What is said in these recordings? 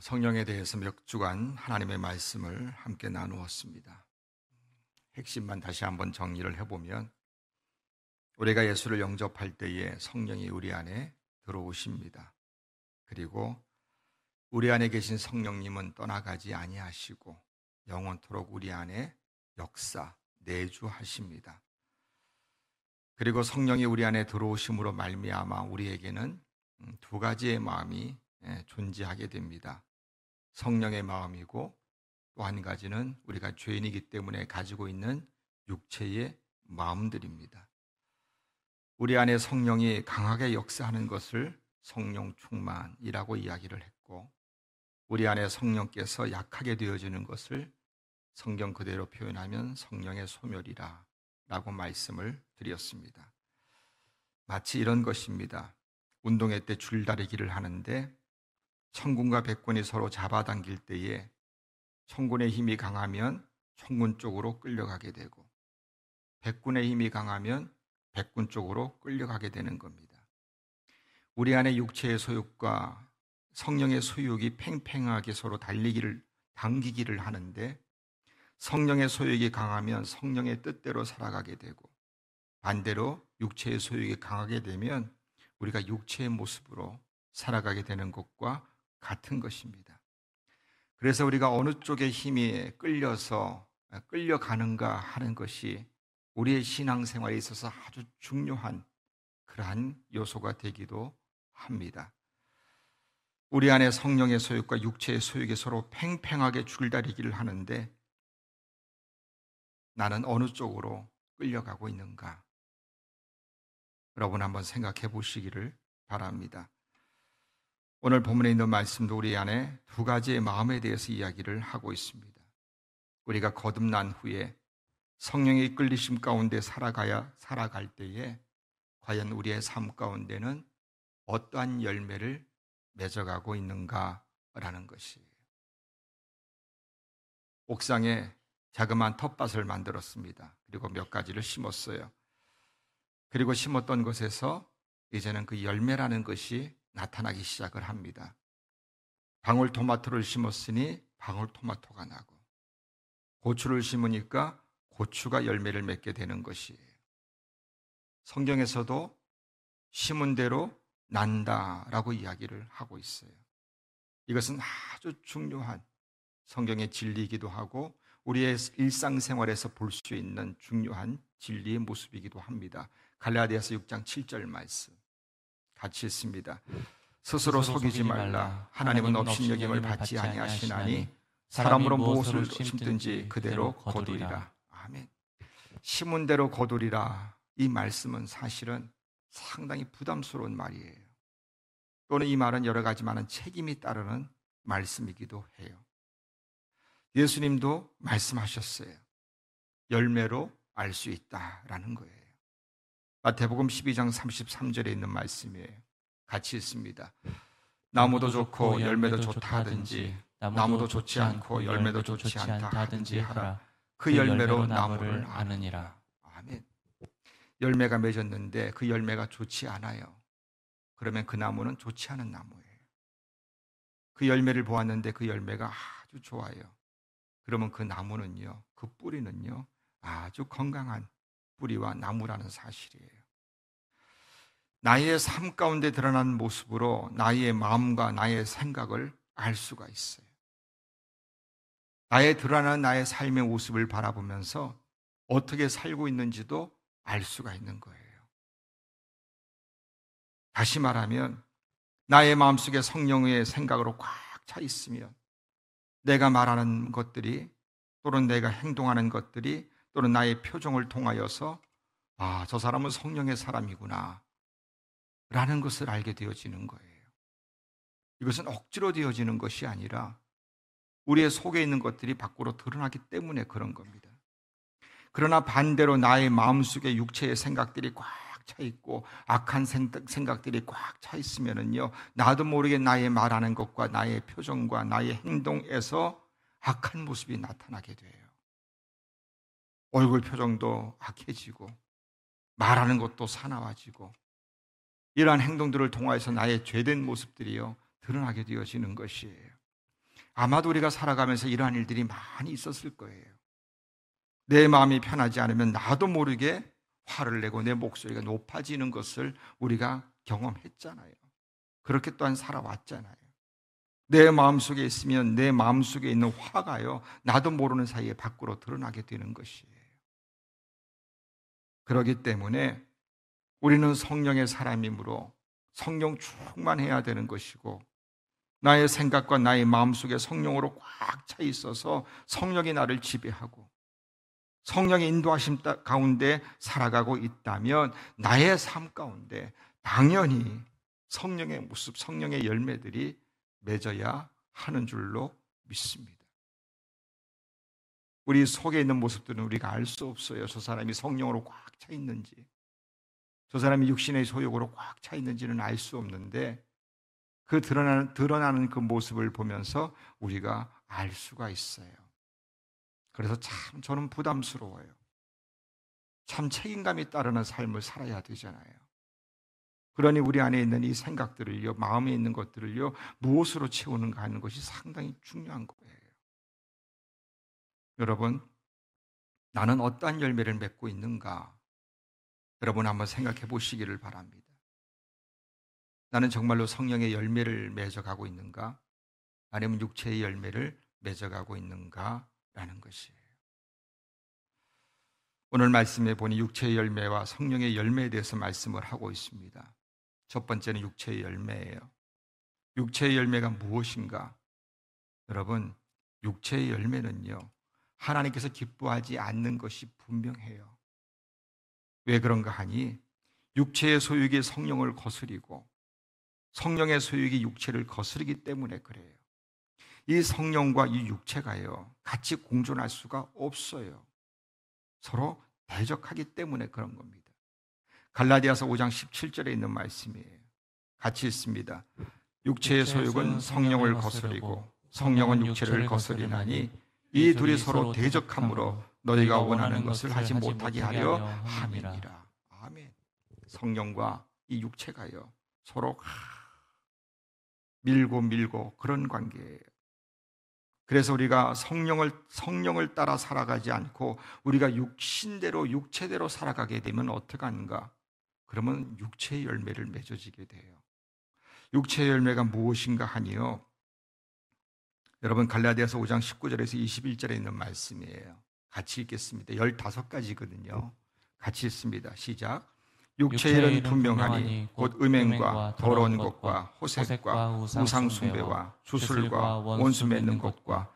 성령에 대해서 몇 주간 하나님의 말씀을 함께 나누었습니다. 핵심만 다시 한번 정리를 해보면 우리가 예수를 영접할 때에 성령이 우리 안에 들어오십니다. 그리고 우리 안에 계신 성령님은 떠나가지 아니하시고 영원토록 우리 안에 역사, 내주하십니다. 그리고 성령이 우리 안에 들어오심으로 말미암아 우리에게는 두 가지의 마음이 존재하게 됩니다. 성령의 마음이고 또 한 가지는 우리가 죄인이기 때문에 가지고 있는 육체의 마음들입니다. 우리 안에 성령이 강하게 역사하는 것을 성령 충만이라고 이야기를 했고, 우리 안에 성령께서 약하게 되어지는 것을 성경 그대로 표현하면 성령의 소멸이라 라고 말씀을 드렸습니다. 마치 이런 것입니다. 운동회 때 줄다리기를 하는데 청군과 백군이 서로 잡아당길 때에 청군의 힘이 강하면 청군 쪽으로 끌려가게 되고 백군의 힘이 강하면 백군 쪽으로 끌려가게 되는 겁니다. 우리 안에 육체의 소욕과 성령의 소욕이 팽팽하게 서로 당기기를 하는데 성령의 소욕이 강하면 성령의 뜻대로 살아가게 되고 반대로 육체의 소욕이 강하게 되면 우리가 육체의 모습으로 살아가게 되는 것과 같은 것입니다. 그래서 우리가 어느 쪽의 힘이 끌려가는가 하는 것이 우리의 신앙생활에 있어서 아주 중요한 그러한 요소가 되기도 합니다. 우리 안에 성령의 소욕과 육체의 소욕이 서로 팽팽하게 줄다리기를 하는데 나는 어느 쪽으로 끌려가고 있는가? 여러분 한번 생각해 보시기를 바랍니다. 오늘 본문에 있는 말씀도 우리 안에 두 가지의 마음에 대해서 이야기를 하고 있습니다. 우리가 거듭난 후에 성령의 이끌리심 가운데 살아갈 때에 과연 우리의 삶 가운데는 어떠한 열매를 맺어가고 있는가라는 것이에요. 옥상에 자그마한 텃밭을 만들었습니다. 그리고 몇 가지를 심었어요. 그리고 심었던 것에서 이제는 그 열매라는 것이 나타나기 시작을 합니다. 방울토마토를 심었으니 방울토마토가 나고 고추를 심으니까 고추가 열매를 맺게 되는 것이에요. 성경에서도 심은 대로 난다라고 이야기를 하고 있어요. 이것은 아주 중요한 성경의 진리이기도 하고 우리의 일상생활에서 볼 수 있는 중요한 진리의 모습이기도 합니다. 갈라디아서 6장 7절 말씀 같이 읽습니다. 스스로 속이지 말라. 하나님은 업신여김을 받지 아니하시나니 사람으로 무엇을 심든지 그대로 거두리라. 아멘. 심은 대로 거두리라. 이 말씀은 사실은 상당히 부담스러운 말이에요. 또는 이 말은 여러 가지 많은 책임이 따르는 말씀이기도 해요. 예수님도 말씀하셨어요. 열매로 알 수 있다라는 거예요. 마태복음 12장 33절에 있는 말씀이에요. 같이 읽습니다. 나무도 좋고 열매도 좋다 하든지 나무도 좋지 않고 열매도 좋지 않다 하든지 하라. 그 열매로 나무를 아느니라. 아멘. 열매가 맺었는데 그 열매가 좋지 않아요. 그러면 그 나무는 좋지 않은 나무예요. 그 열매를 보았는데 그 열매가 아주 좋아요. 그러면 그 나무는요, 그 뿌리는요, 아주 건강한 뿌리와 나무라는 사실이에요. 나의 삶 가운데 드러난 모습으로 나의 마음과 나의 생각을 알 수가 있어요. 드러나는 나의 삶의 모습을 바라보면서 어떻게 살고 있는지도 알 수가 있는 거예요. 다시 말하면 나의 마음속에 성령의 생각으로 꽉 차 있으면 내가 말하는 것들이 또는 내가 행동하는 것들이 또는 나의 표정을 통하여서 저 사람은 성령의 사람이구나 라는 것을 알게 되어지는 거예요. 이것은 억지로 되어지는 것이 아니라 우리의 속에 있는 것들이 밖으로 드러나기 때문에 그런 겁니다. 그러나 반대로 나의 마음속에 육체의 생각들이 꽉 차 있고 악한 생각들이 꽉 차 있으면은요, 나도 모르게 나의 말하는 것과 나의 표정과 나의 행동에서 악한 모습이 나타나게 돼요. 얼굴 표정도 악해지고 말하는 것도 사나워지고 이러한 행동들을 통하여서 나의 죄된 모습들이요 드러나게 되어지는 것이에요. 아마도 우리가 살아가면서 이러한 일들이 많이 있었을 거예요. 내 마음이 편하지 않으면 나도 모르게 화를 내고 내 목소리가 높아지는 것을 우리가 경험했잖아요. 그렇게 또한 살아왔잖아요. 내 마음속에 있으면 내 마음속에 있는 화가요, 나도 모르는 사이에 밖으로 드러나게 되는 것이에요. 그렇기 때문에 우리는 성령의 사람이므로 성령 충만해야 되는 것이고, 나의 생각과 나의 마음속에 성령으로 꽉 차 있어서 성령이 나를 지배하고 성령의 인도하심 가운데 살아가고 있다면 나의 삶 가운데 당연히 성령의 모습, 성령의 열매들이 맺어야 하는 줄로 믿습니다. 우리 속에 있는 모습들은 우리가 알 수 없어요. 저 사람이 성령으로 꽉 차 있는지, 저 사람이 육신의 소욕으로 꽉 차 있는지는 알 수 없는데, 그 드러나는 그 모습을 보면서 우리가 알 수가 있어요. 그래서 참 저는 부담스러워요. 참 책임감이 따르는 삶을 살아야 되잖아요. 그러니 우리 안에 있는 이 생각들을요, 마음에 있는 것들을요, 무엇으로 채우는가 하는 것이 상당히 중요한 거예요. 여러분, 나는 어떠한 열매를 맺고 있는가? 여러분 한번 생각해 보시기를 바랍니다. 나는 정말로 성령의 열매를 맺어가고 있는가? 아니면 육체의 열매를 맺어가고 있는가라는 것이에요. 오늘 말씀에 보니 육체의 열매와 성령의 열매에 대해서 말씀을 하고 있습니다. 첫 번째는 육체의 열매예요. 육체의 열매가 무엇인가? 여러분, 육체의 열매는요, 하나님께서 기뻐하지 않는 것이 분명해요. 왜 그런가 하니, 육체의 소욕이 성령을 거스리고 성령의 소욕이 육체를 거스르기 때문에 그래요. 이 성령과 이 육체가요, 같이 공존할 수가 없어요. 서로 대적하기 때문에 그런 겁니다. 갈라디아서 5장 17절에 있는 말씀이에요. 같이 읽습니다. 육체의 소욕은 성령을 거스리고 성령은 육체를 거스리나니 이 둘이 서로 대적함으로 너희가 원하는 것을 하지 못하게 하려 함이니라. 아멘. 성령과 이 육체가요, 서로 밀고 그런 관계예요. 그래서 우리가 성령을 따라 살아가지 않고 우리가 육신대로 육체대로 살아가게 되면 어떡하는가? 그러면 육체의 열매를 맺어지게 돼요. 육체의 열매가 무엇인가 하니요, 여러분 갈라디아서 5장 19절에서 21절에 있는 말씀이에요. 같이 읽겠습니다. 15가지거든요. 같이 읽습니다. 시작. 육체의 일은 분명하니 곧 음행과 더러운 것과 호색과 우상숭배와 주술과 원수 맺는 것과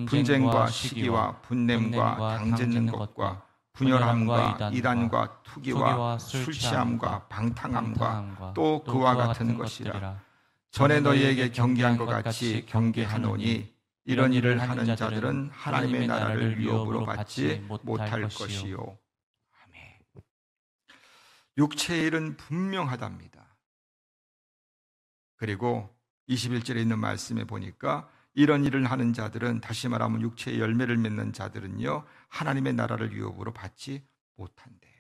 분쟁과 시기와 분냄과 당짓는 것과 분열함과 이단과 투기와 술취함과 방탕함과 또 그와 같은 것이라. 전에 너희에게 경계한 것 같이 경계하노니 이런 일을 하는 자들은 하나님의 나라를 위협으로 받지 못할 것이요. 육체의 일은 분명하답니다. 그리고 21절에 있는 말씀에 보니까 이런 일을 하는 자들은, 다시 말하면 육체의 열매를 맺는 자들은요, 하나님의 나라를 위협으로 받지 못한대요.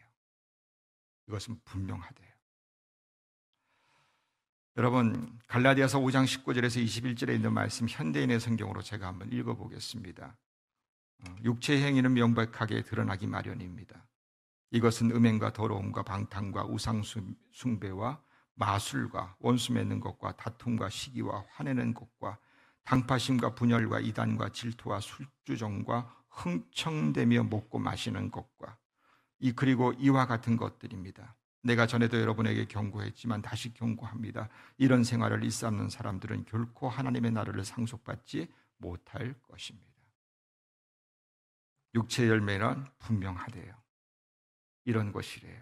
이것은 분명하대요. 여러분, 갈라디아서 5장 19절에서 21절에 있는 말씀, 현대인의 성경으로 제가 한번 읽어보겠습니다. 육체의 행위는 명백하게 드러나기 마련입니다. 이것은 음행과 더러움과 방탕과 우상숭배와 마술과 원수 맺는 것과 다툼과 시기와 화내는 것과 당파심과 분열과 이단과 질투와 술주정과 흥청대며 먹고 마시는 것과 그리고 이와 같은 것들입니다. 내가 전에도 여러분에게 경고했지만 다시 경고합니다. 이런 생활을 일삼는 사람들은 결코 하나님의 나라를 상속받지 못할 것입니다. 육체의 열매는 분명하대요. 이런 것이래요.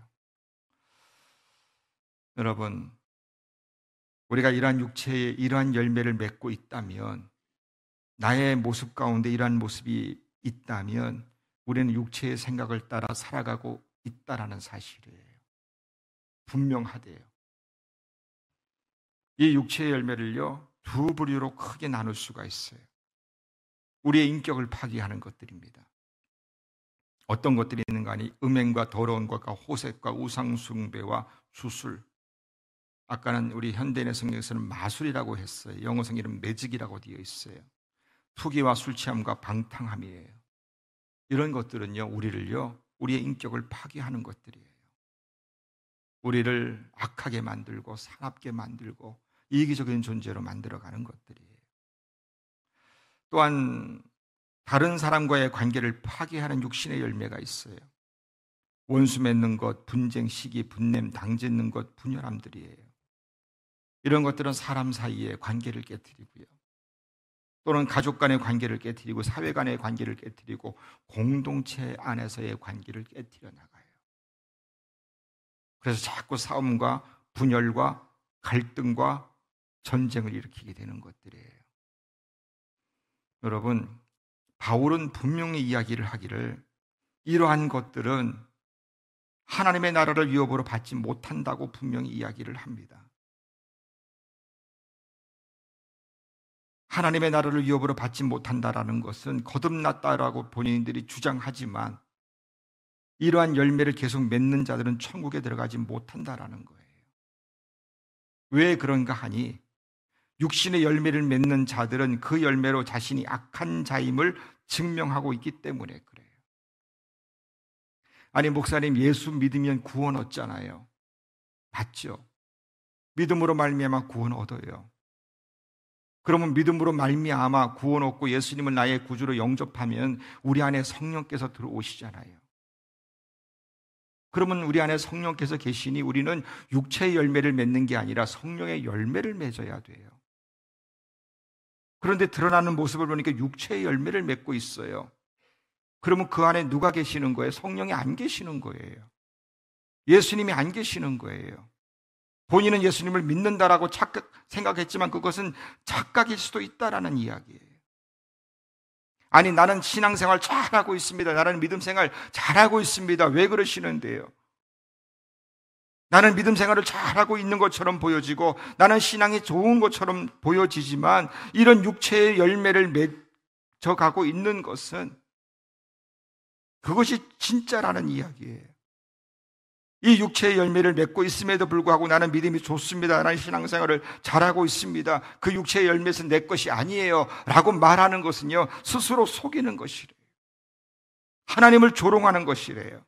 여러분, 우리가 이러한 육체의 이러한 열매를 맺고 있다면, 나의 모습 가운데 이러한 모습이 있다면 우리는 육체의 생각을 따라 살아가고 있다라는 사실이에요. 분명하대요. 이 육체의 열매를요, 두 부류로 크게 나눌 수가 있어요. 우리의 인격을 파괴하는 것들입니다. 어떤 것들이 있는가 하니, 음행과 더러운 것과 호색과 우상숭배와 주술, 아까는 우리 현대인의 성경에서는 마술이라고 했어요. 영어 성경에는 매직이라고 되어 있어요. 투기와 술 취함과 방탕함이에요. 이런 것들은요, 우리의 인격을 파괴하는 것들이에요. 우리를 악하게 만들고 사납게 만들고 이기적인 존재로 만들어가는 것들이에요. 또한 다른 사람과의 관계를 파괴하는 육신의 열매가 있어요. 원수 맺는 것, 분쟁, 시기, 분냄, 당짓는 것, 분열함들이에요. 이런 것들은 사람 사이의 관계를 깨트리고요. 또는 가족 간의 관계를 깨트리고 사회 간의 관계를 깨트리고 공동체 안에서의 관계를 깨트려 나가요. 그래서 자꾸 싸움과 분열과 갈등과 전쟁을 일으키게 되는 것들이에요. 여러분, 바울은 분명히 이야기를 하기를 이러한 것들은 하나님의 나라를 위협으로 받지 못한다고 분명히 이야기를 합니다. 하나님의 나라를 위협으로 받지 못한다라는 것은 거듭났다라고 본인들이 주장하지만 이러한 열매를 계속 맺는 자들은 천국에 들어가지 못한다라는 거예요. 왜 그런가 하니 육신의 열매를 맺는 자들은 그 열매로 자신이 악한 자임을 증명하고 있기 때문에 그래요. 아니, 목사님, 예수 믿으면 구원 얻잖아요. 맞죠? 믿음으로 말미암아 구원 얻어요. 그러면 믿음으로 말미암아 구원 얻고 예수님을 나의 구주로 영접하면 우리 안에 성령께서 들어오시잖아요. 그러면 우리 안에 성령께서 계시니 우리는 육체의 열매를 맺는 게 아니라 성령의 열매를 맺어야 돼요. 그런데 드러나는 모습을 보니까 육체의 열매를 맺고 있어요. 그러면 그 안에 누가 계시는 거예요? 성령이 안 계시는 거예요. 예수님이 안 계시는 거예요. 본인은 예수님을 믿는다라고 생각했지만 그것은 착각일 수도 있다라는 이야기예요. 아니, 나는 신앙생활 잘하고 있습니다. 나는 믿음생활 잘하고 있습니다. 왜 그러시는데요? 나는 믿음생활을 잘하고 있는 것처럼 보여지고 나는 신앙이 좋은 것처럼 보여지지만 이런 육체의 열매를 맺어가고 있는 것은 그것이 진짜라는 이야기예요. 이 육체의 열매를 맺고 있음에도 불구하고 나는 믿음이 좋습니다. 나는 신앙생활을 잘하고 있습니다. 그 육체의 열매는 내 것이 아니에요 라고 말하는 것은요, 스스로 속이는 것이래요. 하나님을 조롱하는 것이래요.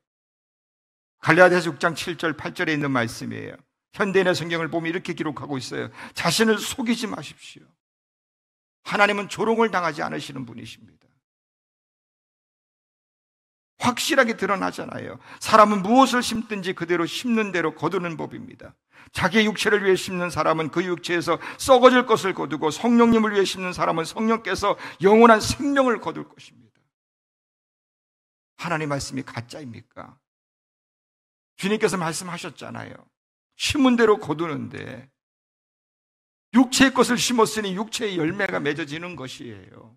갈라디아서 6장 7절 8절에 있는 말씀이에요. 현대인의 성경을 보면 이렇게 기록하고 있어요. 자신을 속이지 마십시오. 하나님은 조롱을 당하지 않으시는 분이십니다. 확실하게 드러나잖아요. 사람은 무엇을 심든지 그대로 심는 대로 거두는 법입니다. 자기의 육체를 위해 심는 사람은 그 육체에서 썩어질 것을 거두고 성령님을 위해 심는 사람은 성령께서 영원한 생명을 거둘 것입니다. 하나님 말씀이 가짜입니까? 주님께서 말씀하셨잖아요. 심은 대로 거두는데 육체의 것을 심었으니 육체의 열매가 맺어지는 것이에요.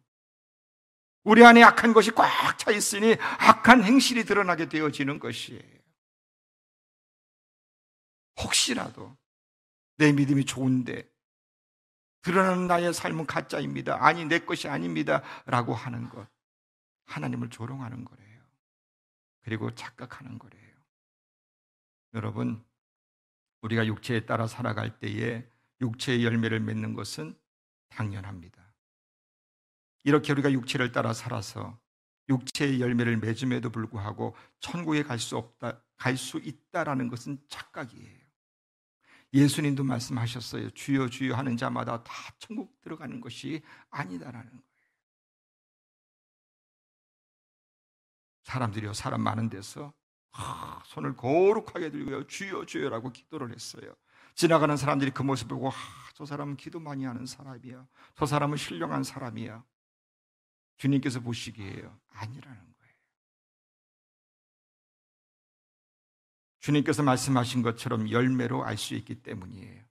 우리 안에 악한 것이 꽉 차 있으니 악한 행실이 드러나게 되어지는 것이에요. 혹시라도 내 믿음이 좋은데 드러나는 나의 삶은 가짜입니다. 아니, 내 것이 아닙니다 라고 하는 것, 하나님을 조롱하는 거래요. 그리고 착각하는 거래요. 여러분, 우리가 육체에 따라 살아갈 때에 육체의 열매를 맺는 것은 당연합니다. 이렇게 우리가 육체를 따라 살아서 육체의 열매를 맺음에도 불구하고 천국에 갈 수 있다라는 것은 착각이에요. 예수님도 말씀하셨어요. 주여 주여 하는 자마다 다 천국 들어가는 것이 아니다라는 거예요. 사람들이요, 사람 많은 데서 손을 거룩하게 들고요, 주여 주여라고 기도를 했어요. 지나가는 사람들이 그 모습을 보고 저 사람은 기도 많이 하는 사람이야, 저 사람은 신령한 사람이야. 주님께서 보시기에요, 아니라는 거예요. 주님께서 말씀하신 것처럼 열매로 알 수 있기 때문이에요.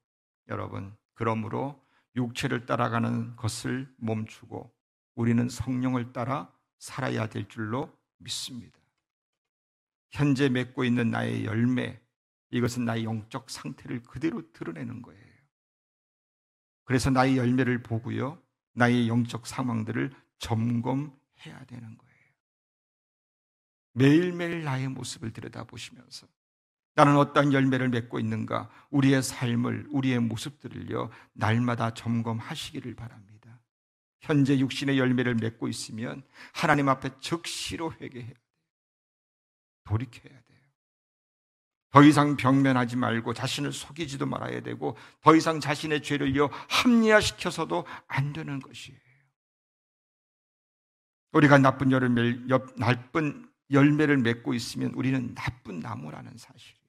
여러분, 그러므로 육체를 따라가는 것을 멈추고 우리는 성령을 따라 살아야 될 줄로 믿습니다. 현재 맺고 있는 나의 열매, 이것은 나의 영적 상태를 그대로 드러내는 거예요. 그래서 나의 열매를 보고요, 나의 영적 상황들을 점검해야 되는 거예요. 매일매일 나의 모습을 들여다보시면서 나는 어떤 열매를 맺고 있는가, 우리의 삶을, 우리의 모습들을요, 날마다 점검하시기를 바랍니다. 현재 육신의 열매를 맺고 있으면 하나님 앞에 즉시로 회개해야 돼요. 돌이켜야 돼요. 더 이상 병면하지 말고 자신을 속이지도 말아야 되고 더 이상 자신의 죄를요 합리화시켜서도 안 되는 것이에요. 우리가 나쁜 열매를 맺고 있으면 우리는 나쁜 나무라는 사실이에요.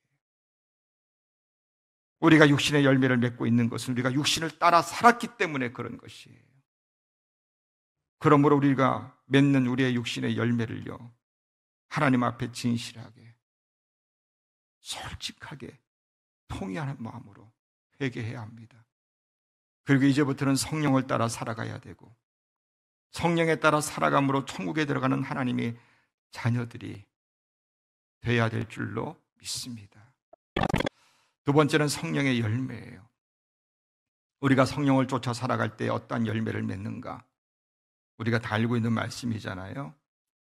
우리가 육신의 열매를 맺고 있는 것은 우리가 육신을 따라 살았기 때문에 그런 것이에요. 그러므로 우리가 맺는 우리의 육신의 열매를요 하나님 앞에 진실하게 솔직하게 통회하는 마음으로 회개해야 합니다. 그리고 이제부터는 성령을 따라 살아가야 되고 성령에 따라 살아감으로 천국에 들어가는 하나님의 자녀들이 돼야 될 줄로 믿습니다. 두 번째는 성령의 열매예요. 우리가 성령을 쫓아 살아갈 때 어떠한 열매를 맺는가? 우리가 다 알고 있는 말씀이잖아요.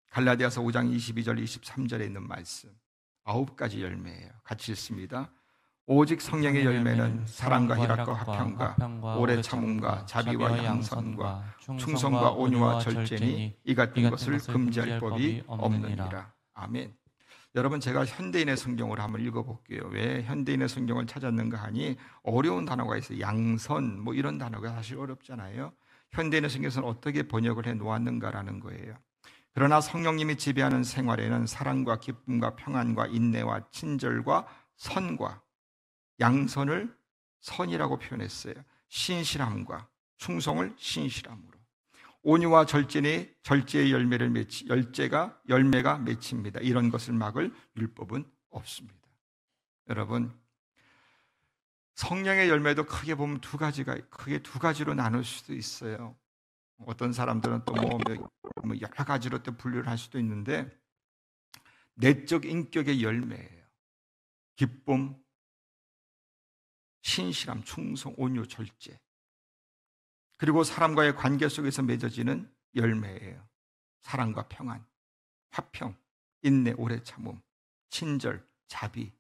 갈라디아서 5장 22절 23절에 있는 말씀 9가지 열매예요. 같이 읽습니다. 오직 성령의 열매는 사랑과 희락과 화평과 오래 참음과 자비와 양선과 충성과 온유와 절제니 이 같은 것을 금지할 법이 없느니라. 아멘. 여러분, 제가 현대인의 성경을 한번 읽어볼게요. 왜 현대인의 성경을 찾았는가 하니 어려운 단어가 있어요. 양선 뭐 이런 단어가 사실 어렵잖아요. 현대인의 성경에서는 어떻게 번역을 해 놓았는가라는 거예요. 그러나 성령님이 지배하는 생활에는 사랑과 기쁨과 평안과 인내와 친절과 선과 양선을 선이라고 표현했어요. 신실함과 충성을 신실함으로 온유와 절제니 절제의 열매가 맺힙니다. 이런 것을 막을 율법은 없습니다. 여러분, 성령의 열매도 크게 보면 두 가지로 나눌 수도 있어요. 어떤 사람들은 또 여러 가지로 또 분류를 할 수도 있는데 내적 인격의 열매예요. 기쁨, 신실함, 충성, 온유, 절제. 그리고 사람과의 관계 속에서 맺어지는 열매예요. 사랑과 평안, 화평, 인내, 오래 참음, 친절, 자비,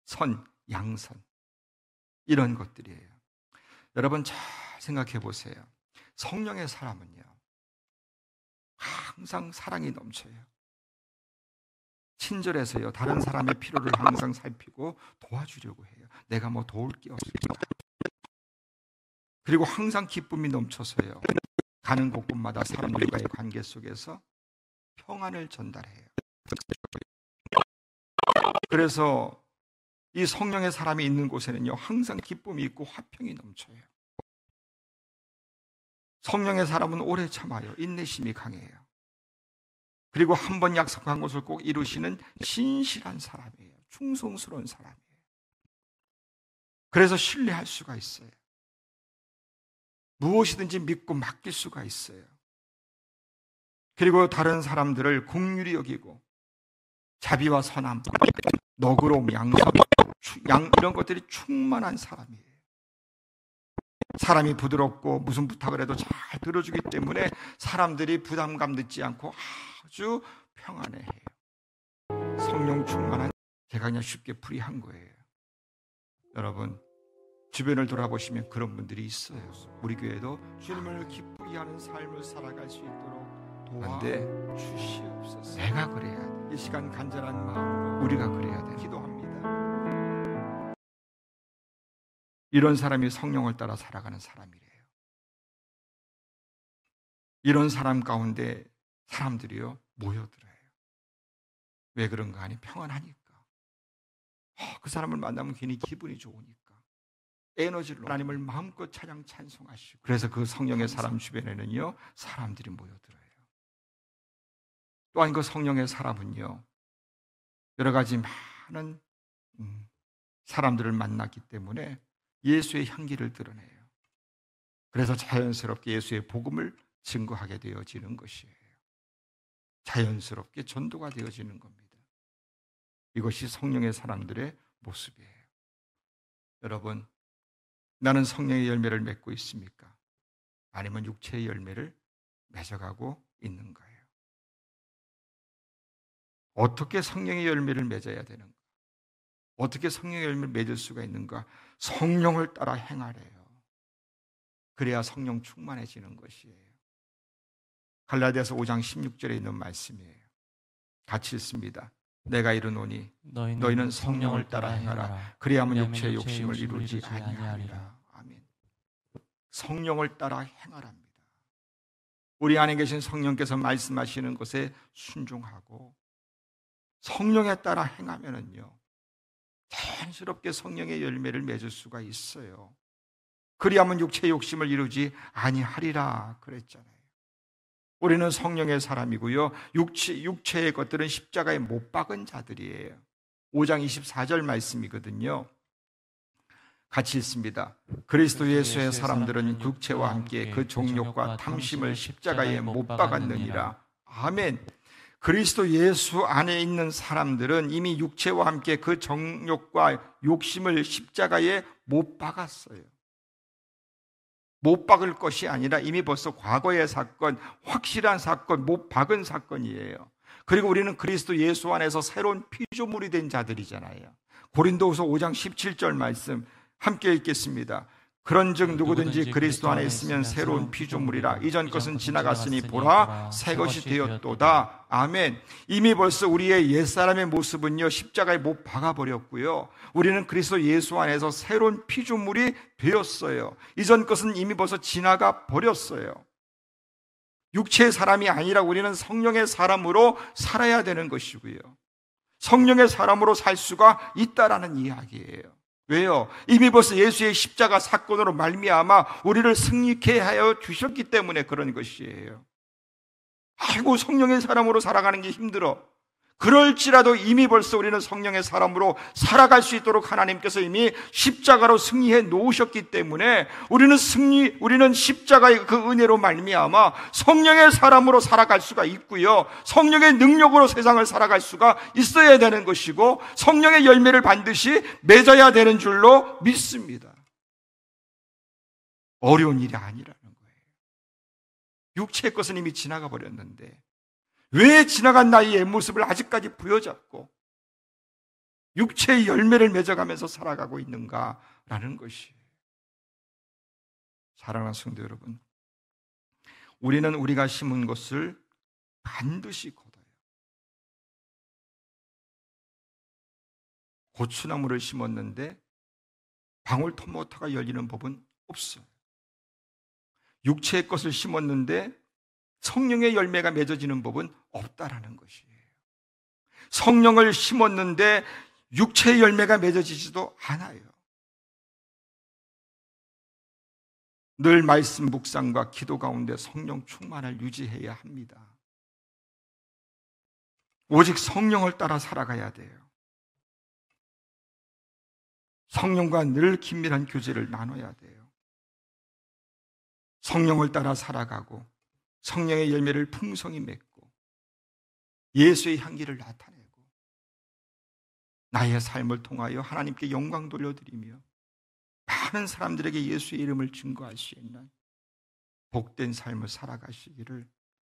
선, 양선. 이런 것들이에요. 여러분 잘 생각해 보세요. 성령의 사람은요 항상 사랑이 넘쳐요. 친절해서요 다른 사람의 필요를 항상 살피고 도와주려고 해요. 내가 뭐 도울 게 없을까. 그리고 항상 기쁨이 넘쳐서요 가는 곳곳마다 사람들과의 관계 속에서 평안을 전달해요. 그래서 이 성령의 사람이 있는 곳에는요 항상 기쁨이 있고 화평이 넘쳐요. 성령의 사람은 오래 참아요. 인내심이 강해요. 그리고 한 번 약속한 것을 꼭 이루시는 신실한 사람이에요. 충성스러운 사람이에요. 그래서 신뢰할 수가 있어요. 무엇이든지 믿고 맡길 수가 있어요. 그리고 다른 사람들을 긍휼히 여기고 자비와 선함, 너그러움, 양선, 이런 것들이 충만한 사람이에요. 사람이 부드럽고 무슨 부탁을 해도 잘 들어주기 때문에 사람들이 부담감 듣지 않고 아주 평안해해요. 성령 충만한, 제가 그냥 쉽게 풀이한 거예요. 여러분, 주변을 돌아보시면 그런 분들이 있어요. 우리 교회도 주님을 기쁘게 하는 삶을 살아갈 수 있도록 도와주시옵소서. 내가 그래야 돼. 이 시간 간절한 마음으로 우리가 그래야 돼. 기도합니다. 이런 사람이 성령을 따라 살아가는 사람이래요. 이런 사람 가운데 사람들이요 모여들어요. 왜 그런가 하니 평안하니까. 그 사람을 만나면 괜히 기분이 좋으니까. 에너지로 하나님을 마음껏 찬송하시고. 그래서 그 성령의 사람 주변에는요 사람들이 모여들어요. 또한 그 성령의 사람은요 여러 가지 많은 사람들을 만났기 때문에 예수의 향기를 드러내요. 그래서 자연스럽게 예수의 복음을 증거하게 되어지는 것이에요. 자연스럽게 전도가 되어지는 겁니다. 이것이 성령의 사람들의 모습이에요. 여러분, 나는 성령의 열매를 맺고 있습니까? 아니면 육체의 열매를 맺어가고 있는가요? 어떻게 성령의 열매를 맺어야 되는가? 어떻게 성령의 열매를 맺을 수가 있는가? 성령을 따라 행하래요. 그래야 성령 충만해지는 것이에요. 갈라디아서 5장 16절에 있는 말씀이에요. 같이 읽습니다. 내가 이르노니 너희는 성령을 따라 행하라. 그리하면 육체의 욕심을 이루지 아니하리라. 아멘. 성령을 따라 행하랍니다. 우리 안에 계신 성령께서 말씀하시는 것에 순종하고 성령에 따라 행하면은요, 자연스럽게 성령의 열매를 맺을 수가 있어요. 그리하면 육체의 욕심을 이루지 아니하리라 그랬잖아요. 우리는 성령의 사람이고요, 육체의 것들은 십자가에 못 박은 자들이에요. 5장 24절 말씀이거든요. 같이 읽습니다. 그리스도 예수의 사람들은 육체와 함께 그 정욕과 탐심을 십자가에 못 박았느니라. 아멘. 그리스도 예수 안에 있는 사람들은 이미 육체와 함께 그 정욕과 욕심을 십자가에 못 박았어요. 못 박을 것이 아니라 이미 벌써 과거의 사건, 확실한 사건, 못 박은 사건이에요. 그리고 우리는 그리스도 예수 안에서 새로운 피조물이 된 자들이잖아요. 고린도후서 5장 17절 말씀 함께 읽겠습니다. 그런즉 누구든지 그리스도 안에 있으면 새로운 피조물이라. 이전 것은 지나갔으니 보라 새 것이 되었도다. 아멘. 이미 벌써 우리의 옛사람의 모습은요, 십자가에 못 박아버렸고요, 우리는 그리스도 예수 안에서 새로운 피조물이 되었어요. 이전 것은 이미 벌써 지나가 버렸어요. 육체의 사람이 아니라 우리는 성령의 사람으로 살아야 되는 것이고요, 성령의 사람으로 살 수가 있다라는 이야기예요. 왜요? 이미 벌써 예수의 십자가 사건으로 말미암아 우리를 승리케 하여 주셨기 때문에 그런 것이에요. 아이고, 성령의 사람으로 살아가는 게 힘들어. 그럴지라도 이미 벌써 우리는 성령의 사람으로 살아갈 수 있도록 하나님께서 이미 십자가로 승리해 놓으셨기 때문에 우리는 십자가의 그 은혜로 말미암아 성령의 사람으로 살아갈 수가 있고요, 성령의 능력으로 세상을 살아갈 수가 있어야 되는 것이고, 성령의 열매를 반드시 맺어야 되는 줄로 믿습니다. 어려운 일이 아니라는 거예요. 육체의 것은 이미 지나가 버렸는데 왜 지나간 나의 옛 모습을 아직까지 부여잡고 육체의 열매를 맺어가면서 살아가고 있는가라는 것이. 사랑하는 성도 여러분, 우리는 우리가 심은 것을 반드시 거둬요. 고추나무를 심었는데 방울토마토가 열리는 법은 없어요. 육체의 것을 심었는데 성령의 열매가 맺어지는 법은 없다라는 것이에요. 성령을 심었는데 육체의 열매가 맺어지지도 않아요. 늘 말씀 묵상과 기도 가운데 성령 충만을 유지해야 합니다. 오직 성령을 따라 살아가야 돼요. 성령과 늘 긴밀한 교제를 나눠야 돼요. 성령을 따라 살아가고 성령의 열매를 풍성히 맺고 예수의 향기를 나타내고 나의 삶을 통하여 하나님께 영광 돌려드리며 많은 사람들에게 예수의 이름을 증거할 수 있는 복된 삶을 살아가시기를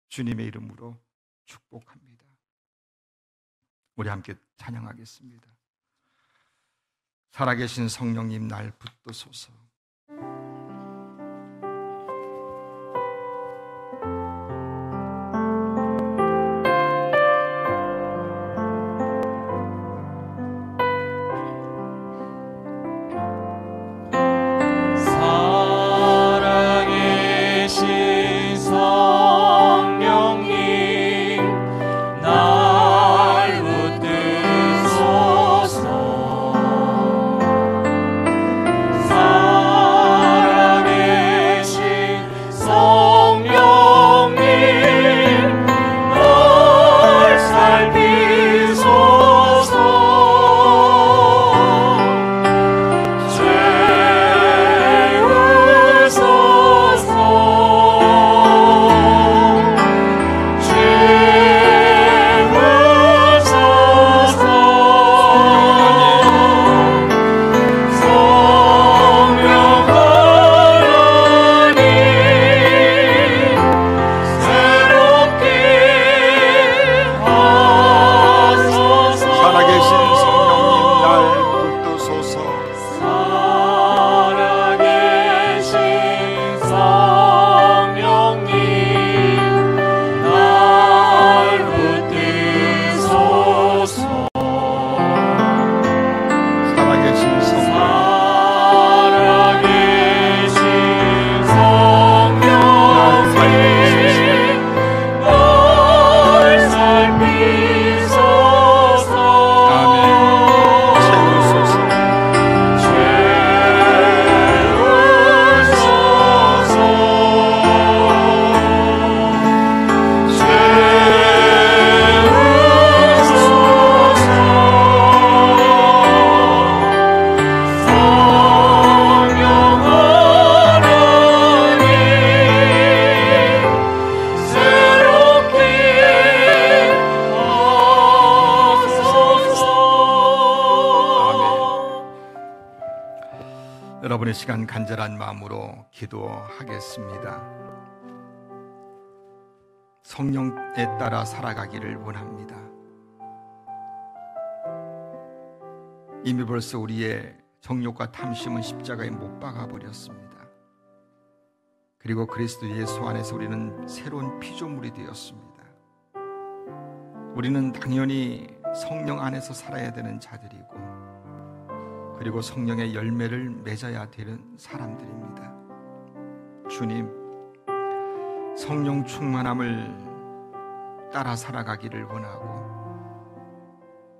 주님의 이름으로 축복합니다. 우리 함께 찬양하겠습니다. 살아계신 성령님 날 붙드소서. 어느 시간 간절한 마음으로 기도하겠습니다. 성령에 따라 살아가기를 원합니다. 이미 벌써 우리의 정욕과 탐심은 십자가에 못 박아 버렸습니다. 그리고 그리스도 예수 안에서 우리는 새로운 피조물이 되었습니다. 우리는 당연히 성령 안에서 살아야 되는 자들이고, 그리고 성령의 열매를 맺어야 되는 사람들입니다. 주님, 성령 충만함을 따라 살아가기를 원하고,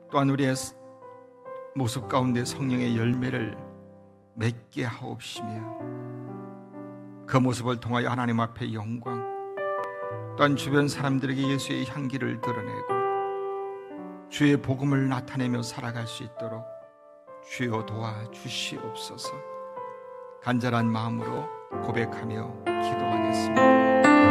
또한 우리의 모습 가운데 성령의 열매를 맺게 하옵시며, 그 모습을 통하여 하나님 앞에 영광, 또한 주변 사람들에게 예수의 향기를 드러내고 주의 복음을 나타내며 살아갈 수 있도록 주여 도와주시옵소서. 간절한 마음으로 고백하며 기도하겠습니다.